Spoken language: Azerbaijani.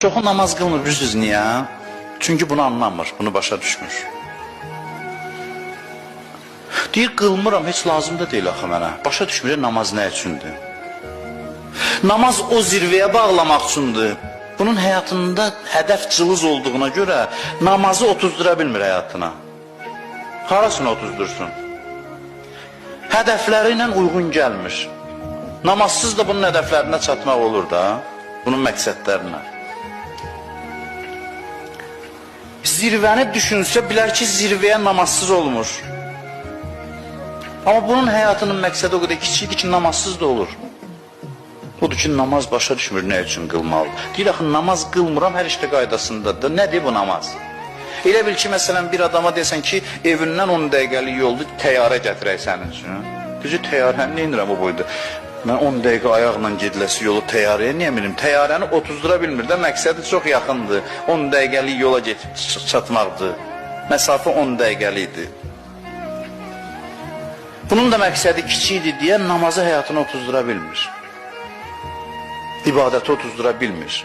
Çoxu namaz qılmır, bilirsiniz niyə? Çünki bunu anlamır, bunu başa düşmür. Deyir, qılmıram, heç lazım da deyil axı mənə. Başa düşmür, namaz nə üçündür? Namaz o zirvəyə bağlamaq üçündür. Bunun həyatında hədəf cılız olduğuna görə namazı otuzdura bilmir həyatına. Harasını otuzdursun? Hədəfləri ilə uyğun gəlmir. Namazsız da bunun hədəflərinə çatmaq olur da, bunun məqsədlərinə. Zirvəni düşünsə, bilər ki, zirvəyə namazsız olmur. Amma bunun həyatının məqsədi o qədər kiçikdir ki, namazsız da olur. Odur ki, namaz başa düşmür, nə üçün qılmalıdır. Deyir, axı, namaz qılmıram, hər işdə qaydasındadır. Nədir bu namaz? Elə bil ki, məsələn, bir adama desən ki, evindən 10 dəqiqəlik yoldur, təyyarə gətirək sənin üçün. Düzü, təyyarəni nə inirəm o boyda? Mən 10 dəqiqə ayaqla gediləsi yolu təyyarəyə niyə bilim? Təyyarəni otuzdura bilmir də, məqsədi çox yaxındır. 10 dəqiqəlik yola getib çatmaqdır. Məsafə 10 dəqiqəlikdir. Bunun da məqsədi kiçikdir deyə namazı həyatına otuzdura bilmir. İbadəti otuzdura bilmir.